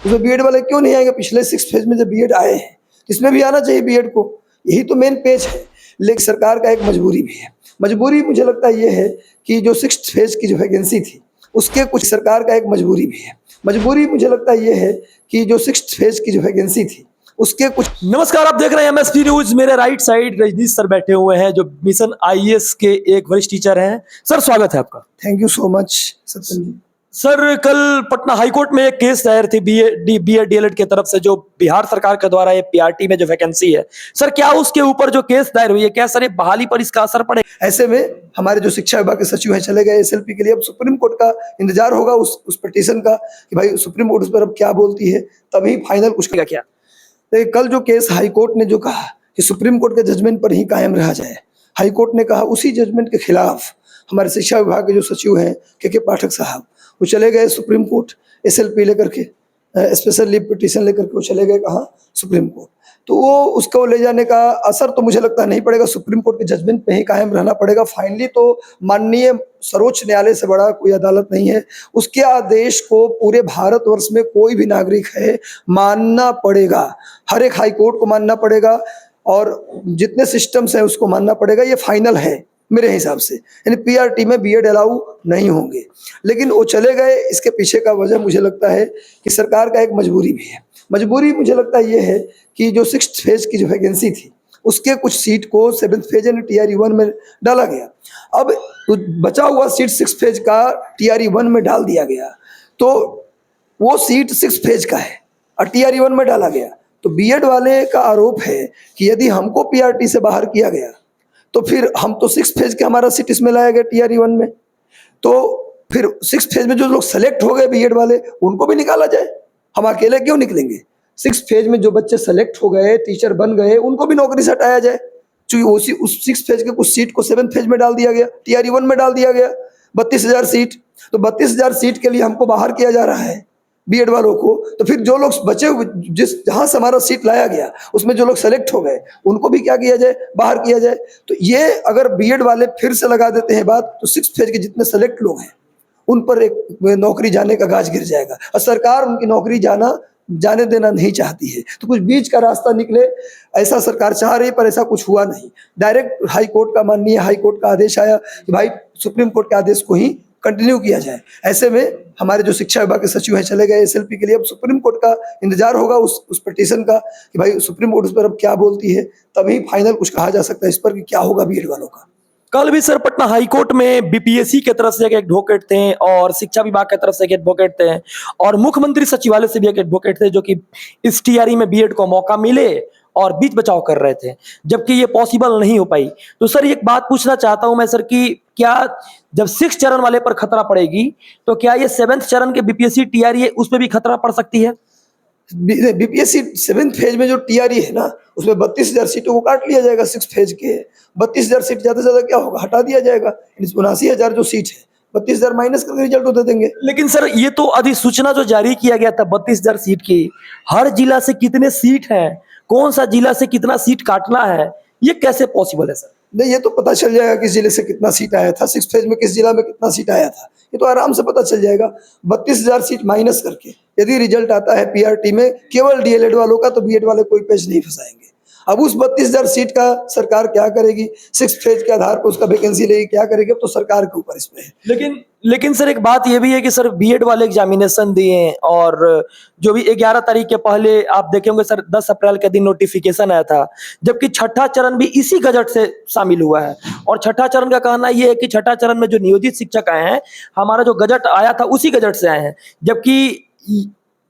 उसमें बीएड वाले क्यों नहीं आएंगे? पिछले 6 फेज में जब बीएड आए हैं, इसमें भी आना चाहिए बीएड को। यही तो मेन पेज है। लेकिन सरकार का एक मजबूरी भी है। मजबूरी मुझे लगता है ये है कि जो 6th फेज की जो वैकेंसी थी, उसके कुछ सरकार का एक मजबूरी भी है। मजबूरी मुझे लगता है ये है कि जो 6th फेज की जो वैकेंसी थी, उसके कुछ। नमस्कार, आप देख रहे हैं एमएसपी न्यूज। मेरे राइट साइड रजनीश सर बैठे हुए हैं, जो मिशन आईएएस के एक वरिष्ठ टीचर हैं। सर, स्वागत है आपका। Thank you so much Satyam ji. Sir, कल पटना हाईकोर्ट में एक केस दायर थी बीएड डीएलएड की तरफ से, जो बिहार सरकार के द्वारा ये पीआरटी में जो वैकेंसी है, सर क्या उसके ऊपर जो केस दायर हुई है, क्या सर ये बहाली पर इसका असर पड़े? ऐसे में हमारे जो शिक्षा विभाग के सचिव हैं चले गए एसएलपी के लिए। अब सुप्रीम कोर्ट का इंतजार होगा उस पिटीशन का कि भाई सुप्रीम कोर्ट उस पर अब क्या बोलती है, तभी फाइनल कुछ क्या क्या देखिए, कल जो केस हाईकोर्ट ने जो कहा कि सुप्रीम कोर्ट के जजमेंट पर ही कायम रहा जाए, हाईकोर्ट ने कहा उसी जजमेंट के खिलाफ हमारे शिक्षा विभाग के जो सचिव हैं के पाठक साहब, वो चले गए सुप्रीम कोर्ट एसएलपी लेकर के, स्पेशल लीव पिटीशन लेकर के वो चले गए कहाँ? Supreme court. तो वो उसको ले जाने का असर तो मुझे लगता नहीं पड़ेगा, सुप्रीम कोर्ट के जजमेंट पे ही कायम रहना पड़ेगा। फाइनली तो माननीय सर्वोच्च न्यायालय से बड़ा कोई अदालत नहीं है, उसके आदेश को पूरे भारतवर्ष में कोई भी नागरिक है मानना पड़ेगा। हर एक हाई कोर्ट को मानना पड़ेगा और जितने सिस्टम्स हैं उसको मानना पड़ेगा। ये फाइनल है मेरे हिसाब से, यानी पीआरटी में बीएड अलाउ नहीं होंगे। लेकिन वो चले गए, इसके पीछे का वजह मुझे लगता है कि सरकार का एक मजबूरी भी है। मजबूरी मुझे लगता है ये है कि जो 6th फेज की जो वैकेंसी थी, उसके कुछ सीट को 7th फेज यानी टीआरई 1 में डाला गया। अब तो बचा हुआ सीट 6th फेज का टीआरई 1 में डाल दिया गया, तो वो सीट 6th फेज का है और टीआरई 1 में डाला गया। तो बीएड वाले का आरोप है कि यदि हमको पीआरटी से बाहर किया गया तो फिर हम तो 6th फेज के हमारा सीट इसमें लाया गया टीआरई 1 में, तो फिर 6th फेज में जो लोग सेलेक्ट हो गए बीएड वाले, उनको भी निकाला जाए। हम अकेले क्यों निकलेंगे? 6th फेज में जो बच्चे सेलेक्ट हो गए, टीचर बन गए, उनको भी नौकरी से हटाया जाए। क्योंकि उस 6th फेज के कुछ सीट को 7th फेज में डाल दिया गया, टीआरई 1 में डाल दिया गया। 32,000 सीट, तो 32,000 सीट के लिए हमको बाहर किया जा रहा है बीएड वालों को। तो फिर जो लोग बचे हुए, जहां से हमारा सीट लाया गया, उसमें जो लोग सेलेक्ट हो गए, उनको भी क्या किया जाए? बाहर किया जाए। तो ये अगर बीएड वाले फिर से लगा देते हैं बात, तो 6th फेज के जितने सेलेक्ट लोग हैं उन पर एक नौकरी जाने का गाज गिर जाएगा और सरकार उनकी नौकरी जाने देना नहीं चाहती है। तो कुछ बीच का रास्ता निकले, ऐसा सरकार चाह रही, पर ऐसा कुछ हुआ नहीं। डायरेक्ट हाई कोर्ट का, माननीय हाई कोर्ट का आदेश आया कि भाई सुप्रीम कोर्ट के आदेश को ही कंटिन्यू किया जाए। ऐसे में हमारे जो शिक्षा विभाग के सचिव हैं चले गए एसएलपी के लिए। अब सुप्रीम कोर्ट का इंतजार होगा उस पिटीशन का कि भाई सुप्रीम कोर्ट उस पर अब क्या बोलती है, तभी फाइनल कुछ कहा जा सकता है इस पर कि क्या होगा बीएड वालों का। कल भी सर पटना हाईकोर्ट में बीपीएससी की तरफ से एक एडवोकेट थे और शिक्षा विभाग की तरफ से एक एडवोकेट थे और मुख्यमंत्री सचिवालय से भी एक एडवोकेट थे, जो कि इस टीआरई में बीएड को मौका मिले और बीच बचाव कर रहे थे, जबकि ये पॉसिबल नहीं हो पाई। तो सर एक बात पूछना चाहता हूं मैं सर कि क्या जब 6th चरण वाले पर खतरा पड़ेगी, तो क्या ये 7th चरण के बीपीएससी टीआरई है उसमें भी खतरा पड़ सकती है? बीपीएससी 7th फेज में जो टीआरई है ना, उसमें 32,000 सीटों को काट लिया जाएगा। 6th फेज के 32,000 सीट ज्यादा से ज्यादा क्या होगा? हटा दिया जाएगा। 79,000 जो सीट है, 32,000 माइनस करके रिजल्ट दे देंगे। लेकिन सर ये तो अधिसूचना जो जारी किया गया था 32,000 सीट की, हर जिला से कितने सीट है, कौन सा जिला से कितना सीट काटना है, ये कैसे पॉसिबल है सर? नहीं, ये तो पता चल जाएगा किस जिले से कितना सीट आया था, 6th फेज में किस जिला में कितना सीट आया था, ये तो आराम से पता चल जाएगा। 32,000 सीट माइनस करके यदि रिजल्ट आता है पीआरटी में केवल डीएलएड वालों का, तो बीएड वाले कोई पेज नहीं फंसाएंगे। अब उस 32,000 सीट का सरकार क्या करेगी? 6th फेज के आधार पर उसका वैकेंसी लेगी, क्या करेगी? अब तो सरकार के ऊपर इसमें है। लेकिन सर एक बात ये भी है कि सर बीएड वाले एग्जामिनेशन दिए और जो भी 11 तारीख के पहले आप देखे होंगे सर, 10 अप्रैल के दिन नोटिफिकेशन आया था, जबकि छठा चरण भी इसी गजट से शामिल हुआ है। और छठा चरण का कहना यह है कि छठा चरण में जो नियोजित शिक्षक आए हैं, हमारा जो गजट आया था उसी गजट से आए हैं, जबकि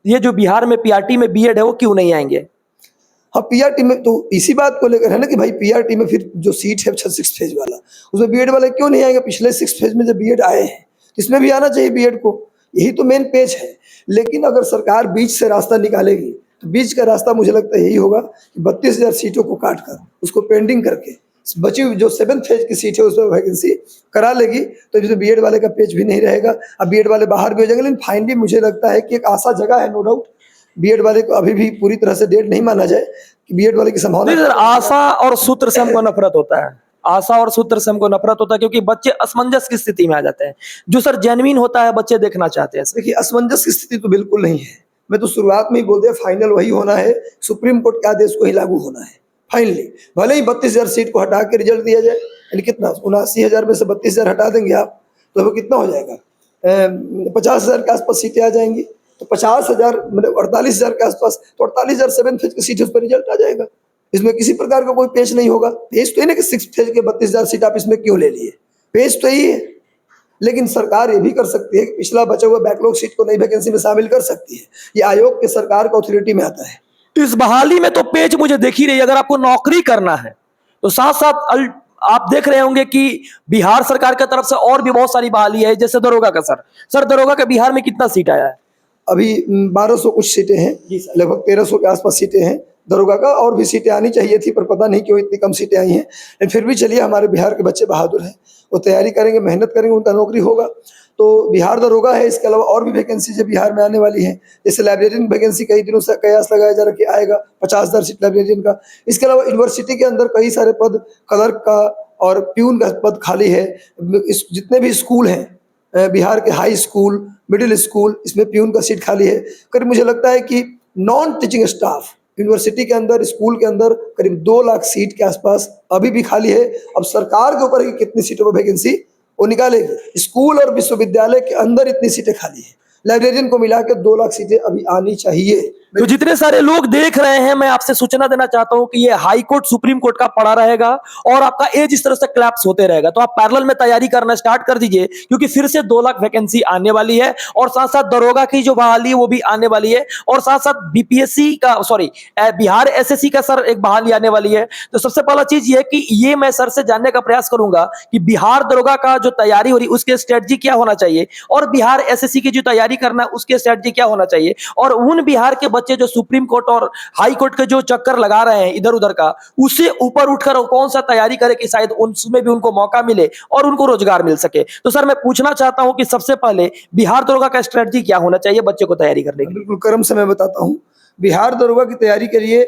ये जो बिहार में पीआरटी में बीएड है वो क्यों नहीं आएंगे? हाँ, पीआरटी में तो इसी बात को लेकर है ना कि भाई पीआरटी में फिर जो सीट है 6th फेज वाला, उसमें बीएड वाले क्यों नहीं आएंगे? पिछले 6th फेज में जब बीएड आए हैं, इसमें भी आना चाहिए बीएड को। यही तो मेन पेज है। लेकिन अगर सरकार बीच से रास्ता निकालेगी, तो बीच का रास्ता मुझे लगता है यही होगा कि 32,000 सीटों को काट कर उसको पेंडिंग करके बची हुई जो 7th फेज की सीट है उसमें वैकेंसी करा लेगी, तो इसमें बीएड वाले का पेज भी नहीं रहेगा। अब बीएड वाले बाहर भी हो जाएंगे। लेकिन फाइनली मुझे लगता है कि एक आशा जगह है, नो डाउट। बीएड वाले को अभी भी पूरी तरह से डेट नहीं माना जाए कि बीएड वाले की संभावना। आशा और सूत्र से हमको नफरत होता है, आशा और सूत्र से हमको नफरत होता है, क्योंकि बच्चे असमंजस की स्थिति में आ जाते हैं। जो सर जेन्युइन होता है बच्चे देखना चाहते हैं। देखिए, असमंजस की स्थिति तो बिल्कुल नहीं है। मैं तो शुरुआत में ही बोल दिया फाइनल वही होना है, सुप्रीम कोर्ट के आदेश को ही लागू होना है फाइनली। भले ही 32,000 सीट को हटा के रिजल्ट दिया जाए, यानी कितना 79,000 में से 32,000 हटा देंगे आप तो वो कितना हो जाएगा, 50,000 के आसपास सीटें आ जाएंगी। तो 50,000 मतलब 48,000 के आसपास, तो 48,000 7 फेज की सीट उस पर रिजल्ट आ जाएगा। इसमें किसी प्रकार का कोई पेच नहीं होगा। पेच तो है ना कि 6 फेज के 32,000 सीट आप इसमें क्यों ले लिए, पेच तो यही है। लेकिन सरकार ये भी कर सकती है कि पिछला बचा हुआ बैकलॉग सीट को नई वैकेंसी में शामिल कर सकती है। ये आयोग के सरकार का अथॉरिटी में आता है। इस बहाली में तो पेच मुझे दिख ही रही है। अगर आपको नौकरी करना है तो साथ साथ आप देख रहे होंगे कि बिहार सरकार की तरफ से और भी बहुत सारी बहाली है, जैसे दरोगा का। सर दरोगा का बिहार में कितना सीट आया है? अभी 1200 कुछ सीटें हैं, लगभग 1300 के आसपास सीटें हैं दरोगा का। और भी सीटें आनी चाहिए थी पर पता नहीं क्यों इतनी कम सीटें आई हैं। लेकिन फिर भी चलिए, हमारे बिहार के बच्चे बहादुर हैं, वो तैयारी करेंगे, मेहनत करेंगे, उनका नौकरी होगा। तो बिहार दरोगा है, इसके अलावा और भी वैकेंसी जो बिहार में आने वाली हैं, जैसे लाइब्रेरियन वैकेंसी कई दिनों से कयास लगाया जा रहा कि आएगा 50,000 सीट लाइब्रेरियन का। इसके अलावा यूनिवर्सिटी के अंदर कई सारे पद क्लर्क का और प्यून का पद खाली है। इस जितने भी स्कूल हैं बिहार के, हाई स्कूल, मिडिल स्कूल, इसमें प्यून का सीट खाली है। करीब मुझे लगता है कि नॉन टीचिंग स्टाफ यूनिवर्सिटी के अंदर, स्कूल के अंदर करीब 2 लाख सीट के आसपास अभी भी खाली है। अब सरकार के ऊपर है कि कितनी सीटों पर वैकेंसी वो निकालेगी। स्कूल और विश्वविद्यालय के अंदर इतनी सीटें खाली है, लाइब्रेरियन को मिला के 2 लाख सीटें अभी आनी चाहिए। तो जितने सारे लोग देख रहे हैं, मैं आपसे सूचना देना चाहता हूं कि ये हाई कोर्ट सुप्रीम कोर्ट का पड़ा रहेगा और आपका एज इस तरह से क्लैप्स होते रहेगा। तो आप पैरेलल में तैयारी करना स्टार्ट कर दीजिए, क्योंकि फिर से 2 लाख वैकेंसी आने वाली है और साथ साथ दरोगा की जो बहाली है वो भी आने वाली है, और साथ साथ बीपीएससी का, सॉरी, बिहार एसएससी का सर एक बहाली आने वाली है। तो सबसे पहला चीज ये कि ये मैं सर से जानने का प्रयास करूंगा कि बिहार दरोगा का जो तैयारी हो रही उसके स्ट्रेटजी क्या होना चाहिए, और बिहार एसएससी की जो तैयारी करना है उसके स्ट्रेटजी क्या होना चाहिए। और उन बिहार के बच्चे जो सुप्रीम कोर्ट और हाई कोर्ट के जो चक्कर लगा रहे हैं इधर उधर का, उससे ऊपर उठकर कौन सा तैयारी करे कि शायद उसमें भी उनको मौका मिले और उनको रोजगार मिल सके। तो सर मैं पूछना चाहता हूं कि सबसे पहले बिहार दरोगा का स्ट्रेटजी क्या होना चाहिए बच्चे को तैयारी करने के लिए? बिल्कुल क्रम से मैं बताता हूँ। बिहार दरोगा की तैयारी के लिए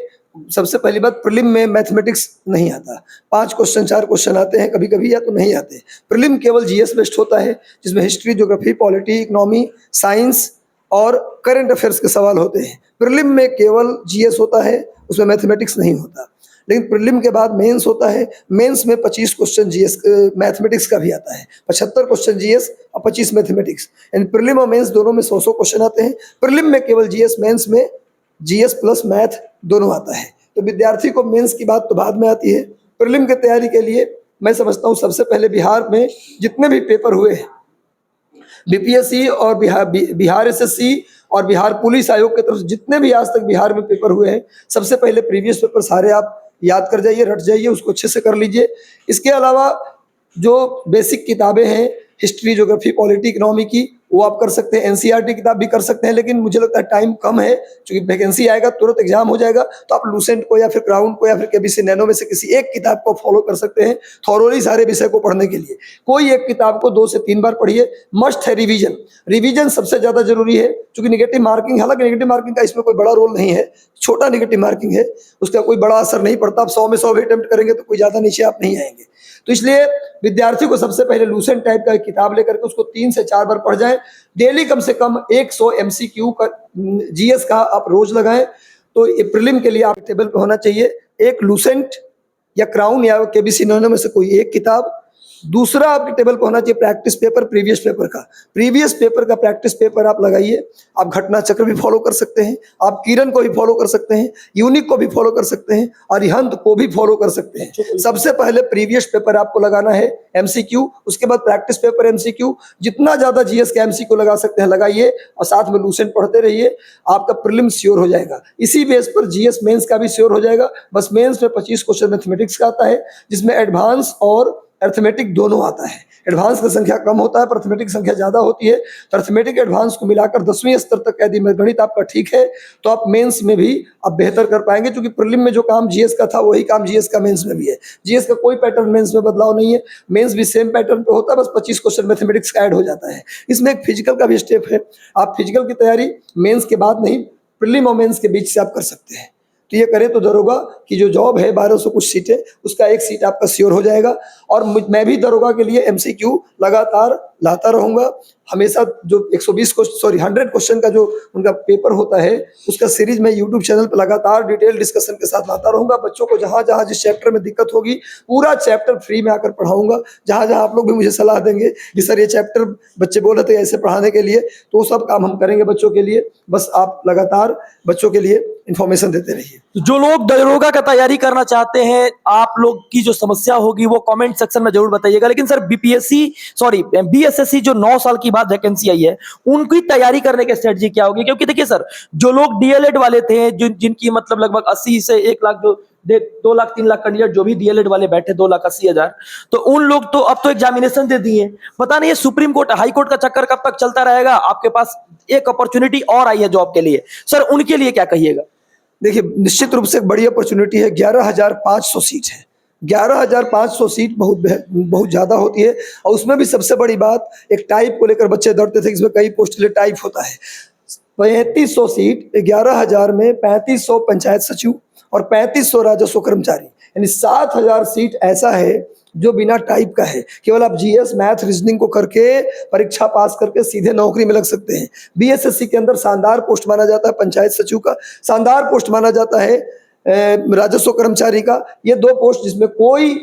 सबसे पहली बात, प्रीलिम में मैथमेटिक्स नहीं आता। 5 क्वेश्चन 4 क्वेश्चन आते हैं कभी कभी, या तो नहीं आते। प्रीलिम केवल जीएस बेस्ड होता है, जिसमें history, geography, polity, economy, science और करंट अफेयर्स के सवाल होते हैं। प्रीलिम में केवल जीएस होता है, उसमें मैथमेटिक्स नहीं होता। लेकिन प्रीलिम के बाद मेंस होता है। मेंस में 25 क्वेश्चन जीएस मैथमेटिक्स का भी आता है, 75 क्वेश्चन जीएस और 25 मैथमेटिक्स। यानी प्रीलिम और मेंस दोनों में 100 क्वेश्चन आते हैं। प्रीलिम में केवल जीएस, मेंस में जीएस प्लस मैथ दोनों आता है। तो विद्यार्थी को मेंस की बात तो बाद में आती है। प्रीलिम की तैयारी के लिए मैं समझता हूँ सबसे पहले बिहार में जितने भी पेपर हुए हैं, बीपीएससी और बिहार एसएससी और बिहार पुलिस आयोग की तरफ से जितने भी आज तक बिहार में पेपर हुए हैं, सबसे पहले प्रीवियस पेपर सारे आप याद कर जाइए, रट जाइए, उसको अच्छे से कर लीजिए। इसके अलावा जो बेसिक किताबें हैं हिस्ट्री, ज्योग्राफी, पॉलिटी, इकोनॉमी की, वो आप कर सकते हैं। एनसीईआरटी किताब भी कर सकते हैं, लेकिन मुझे लगता है टाइम कम है, क्योंकि वैकेंसी आएगा, तुरंत एग्जाम हो जाएगा। तो आप लूसेंट को या फिर क्राउन को या फिर केबीसी नैनो में से किसी एक किताब को फॉलो कर सकते हैं थॉरोली सारे विषय को पढ़ने के लिए। कोई एक किताब को 2 से 3 बार पढ़िए। मस्ट है रिवीजन। रिवीजन सबसे ज़्यादा जरूरी है, क्योंकि निगेटिव मार्किंग, हालांकि निगेटिव मार्किंग का इसमें कोई बड़ा रोल नहीं है, छोटा निगेटिव मार्किंग है, उसका कोई बड़ा असर नहीं पड़ता। आप 100 में 100 भी अटेम्प्ट करेंगे तो कोई ज़्यादा नीचे आप नहीं आएंगे। तो इसलिए विद्यार्थी को सबसे पहले लूसेंट टाइप का एक किताब लेकर के उसको 3 से 4 बार पढ़ जाएं। डेली कम से कम 100 एमसीक्यू का जीएस का आप रोज लगाएं। तो ये प्रीलिम के लिए आप टेबल पे होना चाहिए एक लूसेंट या क्राउन या केबीसी नैनो में से कोई एक किताब। दूसरा आपके टेबल पर होना चाहिए प्रैक्टिस पेपर, प्रीवियस पेपर का। प्रीवियस पेपर का प्रैक्टिस पेपर आप लगाइए। आप घटना चक्र भी फॉलो कर सकते हैं, आप किरण को भी फॉलो कर सकते हैं, यूनिक को भी फॉलो कर सकते हैं, अरिहंत को भी फॉलो कर सकते हैं। सबसे पहले प्रीवियस पेपर आपको लगाना है एमसीक्यू, उसके बाद प्रैक्टिस पेपर एमसीक्यू। जितना ज्यादा जीएस का एमसीक्यू लगा सकते हैं लगाइए, और साथ में लूसेंट पढ़ते रहिए। आपका प्रीलिम श्योर हो जाएगा। इसी बेस पर जीएस मेंस का भी श्योर हो जाएगा। बस मेंस में 25 क्वेश्चन मैथमेटिक्स का आता है, जिसमें एडवांस और अर्थमेटिक दोनों आता है। एडवांस का संख्या कम होता है, अर्थमेटिक संख्या ज्यादा होती है। तो अर्थमेटिक एडवांस को मिलाकर 10वीं स्तर तक यदि गणित आपका ठीक है तो आप मेंस में भी आप बेहतर कर पाएंगे, क्योंकि प्रीलिम में जो काम जीएस का था वही काम जीएस का मेंस में भी है। जीएस का कोई पैटर्न मेंस में बदलाव नहीं है, मेंस भी सेम पैटर्न पे होता है, बस 25 क्वेश्चन मैथमेटिक्स का ऐड हो जाता है। इसमें एक फिजिकल का भी स्टेप है। आप फिजिकल की तैयारी मेंस के बाद नहीं, प्रीलिम और मेंस के बीच से आप कर सकते हैं। तो ये करें तो दरोगा की जो जॉब है 1200 कुछ सीटें, उसका एक सीट आपका श्योर हो जाएगा। और मैं भी दरोगा के लिए एमसीक्यू लगातार लाता रहूंगा। हमेशा जो 120 क्वेश्चन, सॉरी 100 क्वेश्चन का जो उनका पेपर होता है, उसका सीरीज मैं यूट्यूब चैनल पर लगातार डिटेल डिस्कशन के साथ लाता रहूंगा। बच्चों को जहां जहां जिस चैप्टर में दिक्कत होगी पूरा चैप्टर फ्री में आकर पढ़ाऊंगा। जहां जहां आप लोग भी मुझे सलाह देंगे कि सर ये चैप्टर बच्चे बोल रहे थे ऐसे पढ़ाने के लिए, तो वो सब काम हम करेंगे बच्चों के लिए। बस आप लगातार बच्चों के लिए इंफॉर्मेशन देते रहिए। तो जो लोग दरोगा का तैयारी करना चाहते हैं, आप लोग की जो समस्या होगी वो कमेंट सेक्शन में जरूर बताइएगा। लेकिन सर बीएसएससी जो 9 साल की बाद वैकेंसी आई है, उनकी तैयारी करने की स्ट्रेटजी क्या होगी? क्योंकि देखिए सर, जो लोग डीएलएड वाले थे, जिनकी मतलब लगभग 80 से 1 लाख, जो 2 लाख 3 लाख कैंडिडेट जो भी डीएलएड वाले बैठे, 2,80,000, तो उन लोग तो अब तो एग्जामिनेशन दे दिए। पता नहीं ये सुप्रीम कोर्ट हाई कोर्ट का चक्कर कब तक चलता रहेगा। आपके पास एक अपॉर्चुनिटी और आई है जॉब के लिए, सर उनके लिए क्या कहिएगा? देखिए, निश्चित रूप से एक बड़ी अपॉर्चुनिटी है। 11,500 सीट है। 11,500 सीट बहुत ज़्यादा होती है। और उसमें भी सबसे बड़ी बात, एक टाइप को लेकर बच्चे डरते थे कि इसमें कई पोस्ट के लिए टाइप होता है। 3500 सीट 11,000 में, 3500 पंचायत सचिव और 3500 राजस्व कर्मचारी, यानी 7,000 सीट ऐसा है जो बिना टाइप का है। केवल आप जीएस, मैथ, रीजनिंग को करके परीक्षा पास करके सीधे नौकरी में लग सकते हैं। बीएसएससी के अंदर शानदार पोस्ट माना जाता है पंचायत सचिव का, शानदार पोस्ट माना जाता है राजस्व कर्मचारी का। ये 2 पोस्ट जिसमें कोई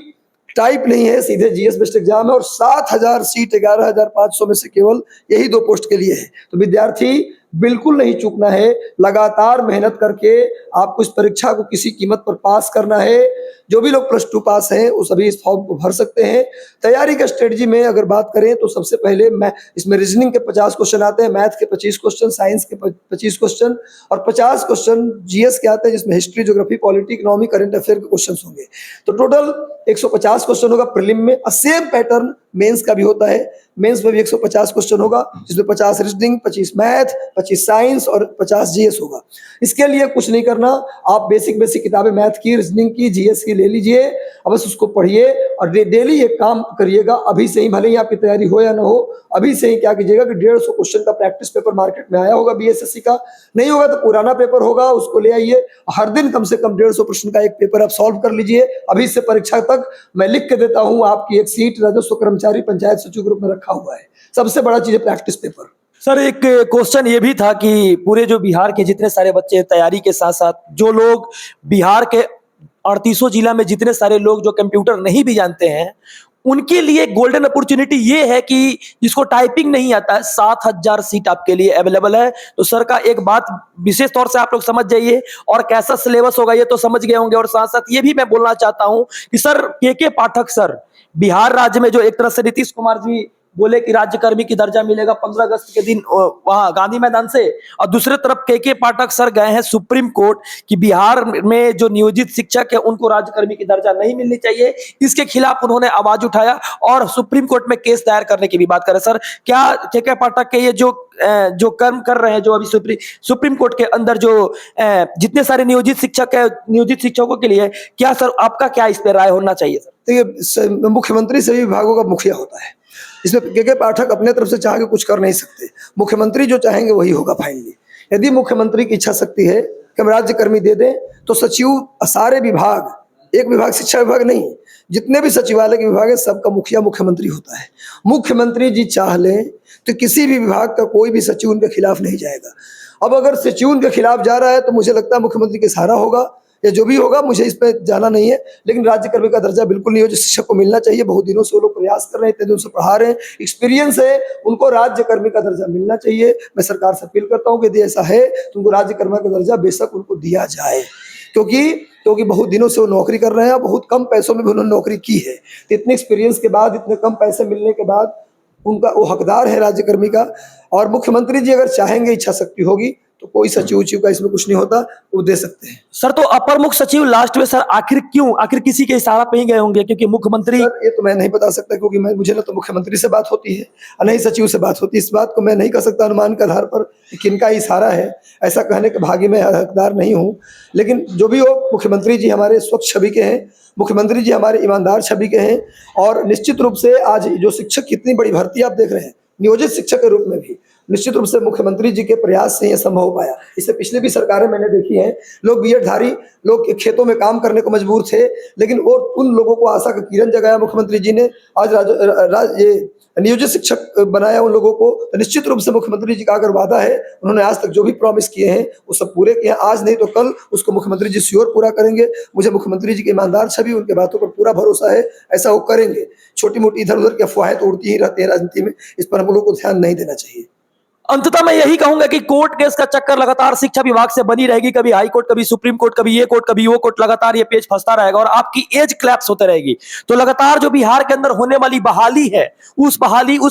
टाइप नहीं है, सीधे जीएस बेस्ड एग्जाम है। और 7,000 सीट 11,500 में से केवल यही 2 पोस्ट के लिए है। तो विद्यार्थी बिल्कुल नहीं चूकना है, लगातार मेहनत करके आपको इस परीक्षा को किसी कीमत पर पास करना है। जो भी लोग +2 पास हैं वो सभी इस फॉर्म को भर सकते हैं। तैयारी का स्ट्रेटजी में अगर बात करें तो सबसे पहले इसमें रीजनिंग के 50 क्वेश्चन आते हैं, मैथ के 25 क्वेश्चन, साइंस के 25 क्वेश्चन और 50 क्वेश्चन जीएस के आते हैं, जिसमें history, geography, polity, economy, current affair के क्वेश्चन होंगे। तो टोटल 150 क्वेश्चन होगा प्रीलिम में। और सेम पैटर्न मेंस का भी होता है। मेंस में भी 150 क्वेश्चन होगा, जिसमें 50 रीजनिंग, 25 मैथ, 25 साइंस और 50 जीएस होगा। इसके लिए कुछ नहीं करना, आप बेसिक किताबें मैथ की, रीजनिंग की, जीएस की ले लीजिए, अब बस उसको पढ़िए और डेली एक काम करिएगा। अभी से ही, भले ही आपकी तैयारी हो या ना हो, अभी से ही क्या कीजिएगा कि 150 क्वेश्चन का प्रैक्टिस पेपर मार्केट में आया होगा बीएसएससी का, नहीं होगा तो पुराना पेपर होगा, उसको ले आइए। हर दिन कम से कम 150 प्रश्न का एक पेपर आप सॉल्व कर लीजिए। अभी से परीक्षा तक मैं लिख के देता हूं, आपकी एक सीट राजस्व कर्मचारी पंचायत सचिव ग्रुप में रखा हुआ है। सबसे बड़ा चीज है प्रैक्टिस पेपर। सर एक क्वेश्चन ये भी था कि पूरे जो बिहार के जितने सारे बच्चे तैयारी के साथ साथ, जो लोग बिहार के 38 जिला में जितने सारे लोग जो कंप्यूटर नहीं भी जानते हैं, उनके लिए गोल्डन अपॉर्चुनिटी ये है कि जिसको टाइपिंग नहीं आता है, 7,000 सीट आपके लिए अवेलेबल है। तो सर का एक बात विशेष तौर से आप लोग समझ जाइए, और कैसा सिलेबस होगा ये तो समझ गए होंगे। और साथ साथ ये भी मैं बोलना चाहता हूं कि सर के पाठक सर, बिहार राज्य में जो एक तरह से नीतीश कुमार जी बोले कि राज्यकर्मी की दर्जा मिलेगा 15 अगस्त के दिन वहां गांधी मैदान से, और दूसरे तरफ के पाठक सर गए हैं सुप्रीम कोर्ट कि बिहार में जो नियोजित शिक्षक है उनको राज्यकर्मी की दर्जा नहीं मिलनी चाहिए। इसके खिलाफ उन्होंने आवाज उठाया और सुप्रीम कोर्ट में केस दायर करने की भी बात करे। सर क्या के पाठक के ये जो कर्म कर रहे हैं, जो अभी सुप्रीम कोर्ट के अंदर जो जितने सारे नियोजित शिक्षक है, नियोजित शिक्षकों के लिए, क्या सर आपका क्या इस पर राय होना चाहिए? सर देखिए, मुख्यमंत्री सभी विभागों का मुखिया होता है। इसमें के पाठक अपने तरफ से चाह के कुछ कर नहीं सकते। मुख्यमंत्री जो चाहेंगे वही होगा फाइनली। यदि मुख्यमंत्री की इच्छा शक्ति है कि हम राज्यकर्मी दे दें, तो सचिव सारे विभाग, एक विभाग शिक्षा विभाग नहीं, जितने भी सचिवालय के विभाग है सबका मुखिया मुख्यमंत्री होता है। मुख्यमंत्री जी चाह लें तो किसी भी विभाग का कोई भी सचिव उनके खिलाफ नहीं जाएगा। अब अगर सचिव उनके खिलाफ जा रहा है तो मुझे लगता है मुख्यमंत्री के सहारा होगा या जो भी होगा, मुझे इस पर जाना नहीं है। लेकिन राज्यकर्मी का दर्जा बिल्कुल नहीं हो, जो शिक्षक को मिलना चाहिए। बहुत दिनों से वो लोग प्रयास कर रहे हैं, इतने दिनों से पढ़ा रहे हैं, एक्सपीरियंस है, उनको राज्यकर्मी का दर्जा मिलना चाहिए। मैं सरकार से अपील करता हूँ कि यदि ऐसा है तो उनको राज्यकर्मी का दर्जा बेशक उनको दिया जाए, क्योंकि बहुत दिनों से वो नौकरी कर रहे हैं, बहुत कम पैसों में भी उन्होंने नौकरी की है। तो इतने एक्सपीरियंस के बाद, इतने कम पैसे मिलने के बाद उनका वो हकदार है राज्यकर्मी का। और मुख्यमंत्री जी अगर चाहेंगे, इच्छा शक्ति होगी, तो कोई सचिव उचिव का इसमें कुछ नहीं होता, वो दे सकते हैं। सर तो अपर मुख्य सचिव लास्ट में सर आखिर किसी के इशारा पे ही गए होंगे? क्योंकि मुख्यमंत्री, सर ये तो मैं नहीं बता सकता, क्योंकि मुझे ना तो मुख्यमंत्री से बात होती है और नहीं सचिव से बात होती है। इस बात को मैं नहीं कह सकता अनुमान के आधार पर किनका इशारा है, ऐसा कहने के भागी में हकदार नहीं हूँ। लेकिन जो भी हो, मुख्यमंत्री जी हमारे स्वच्छ छवि के हैं, मुख्यमंत्री जी हमारे ईमानदार छवि के हैं। और निश्चित रूप से आज जो शिक्षक की इतनी बड़ी भर्ती आप देख रहे हैं नियोजित शिक्षक के रूप में भी, निश्चित रूप से मुख्यमंत्री जी के प्रयास से यह संभव हो पाया। इससे पिछले भी सरकारें मैंने देखी हैं, लोग बीएड धारी लोग खेतों में काम करने को मजबूर थे, लेकिन वो उन लोगों को आशा का किरण जगाया मुख्यमंत्री जी ने। आज ये नियोजित शिक्षक बनाया उन लोगों को। तो निश्चित रूप से मुख्यमंत्री जी का अगर वादा है, उन्होंने आज तक जो भी प्रॉमिस किए हैं वो सब पूरे किए हैं। आज नहीं तो कल उसको मुख्यमंत्री जी श्योर पूरा करेंगे। मुझे मुख्यमंत्री जी की ईमानदार छवि, उनके बातों पर पूरा भरोसा है, ऐसा वो करेंगे। छोटी मोटी इधर उधर की अफवाहें तो उड़ती ही रहती है राजनीति में, इस पर हम लोगों को ध्यान नहीं देना चाहिए। अंततः मैं यही कहूंगा कि कोर्ट केस का चक्कर लगातार शिक्षा विभाग से बनी रहेगी। कभी हाई कोर्ट, कभी सुप्रीम कोर्ट, कभी ये कोर्ट, कभी वो कोर्ट, लगातार ये पेज फंसता रहेगा और आपकी एज क्लैप्स होते रहेगी। तो लगातार जो बिहार के अंदर होने वाली बहाली है, उस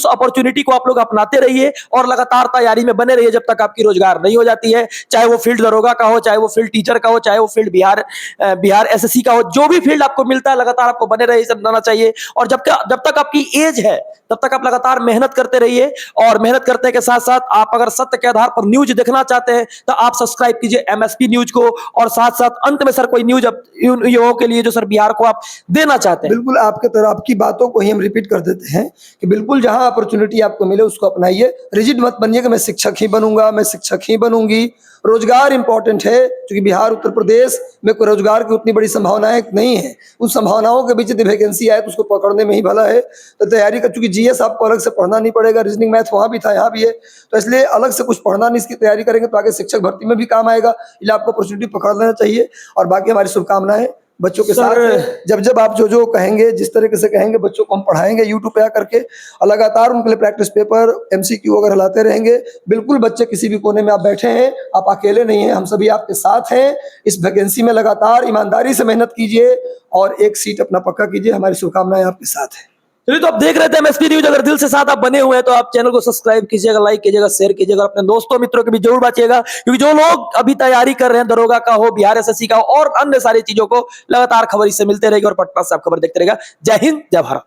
अपॉर्चुनिटी को आप लोग अपनाते रहिए और लगातार तैयारी में बने रहिए जब तक आपकी रोजगार नहीं हो जाती है। चाहे वो फील्ड दरोगा का हो, चाहे वो फील्ड टीचर का हो, चाहे वो फील्ड बिहार एसएससी का हो, जो भी फील्ड आपको मिलता है लगातार आपको बने रहिए, बनाना चाहिए। और जब तक आपकी एज है तब तक आप लगातार मेहनत करते रहिए। और मेहनत करते के साथ साथ आप अगर सत्य के आधार पर न्यूज देखना चाहते हैं तो आप सब्सक्राइब कीजिए एमएसपी न्यूज को। और साथ साथ अंत में सर कोई न्यूज युवाओं के लिए जो सर बिहार को आप देना चाहते हैं। बिल्कुल आपके तरह आपकी बातों को ही हम रिपीट कर देते हैं कि बिल्कुल जहां अपॉर्चुनिटी आपको मिले उसको अपनाइए। रिजिड मत बनिए कि मैं शिक्षक ही बनूंगा, मैं शिक्षक ही बनूंगी। रोजगार इंपॉर्टेंट है, क्योंकि बिहार उत्तर प्रदेश में कोई रोजगार की उतनी बड़ी संभावनाएं नहीं है। उन संभावनाओं के बीच यदि वैकेंसी आए तो उसको पकड़ने में ही भला है। तो तैयारी का, चूंकि जीएस आपको अलग से पढ़ना नहीं पड़ेगा, रीजनिंग मैथ वहाँ भी था, यहाँ भी है, तो इसलिए अलग से कुछ पढ़ना नहीं, इसकी तैयारी करेंगे तो आगे शिक्षक भर्ती में भी काम आएगा। इसलिए आपको अपॉर्चुनिटी पकड़ लेना चाहिए। और बाकी हमारी शुभकामनाएं बच्चों के साथ है। जब आप जो कहेंगे, जिस तरीके से कहेंगे, बच्चों को हम पढ़ाएंगे यूट्यूब पे आकर के, और लगातार उनके लिए प्रैक्टिस पेपर, एमसीक्यू वगैरह लाते रहेंगे। बिल्कुल बच्चे किसी भी कोने में आप बैठे हैं, आप अकेले नहीं हैं, हम सभी आपके साथ हैं। इस वैकेंसी में लगातार ईमानदारी से मेहनत कीजिए और एक सीट अपना पक्का कीजिए। हमारी शुभकामनाएं आपके साथ है। चलिए, तो आप देख रहे थे एमएसपी न्यूज। अगर दिल से साथ आप बने हुए हैं तो आप चैनल को सब्सक्राइब कीजिएगा, लाइक कीजिएगा, शेयर कीजिएगा, अपने दोस्तों मित्रों के भी जरूर बांटिएगा। क्योंकि जो लोग अभी तैयारी कर रहे हैं, दरोगा का हो, बिहार एसएससी का हो और अन्य सारी चीजों को, लगातार खबर इससे मिलते रहेगी और पटना से आप खबर देखते रहेगा। जय हिंद, जय भारत।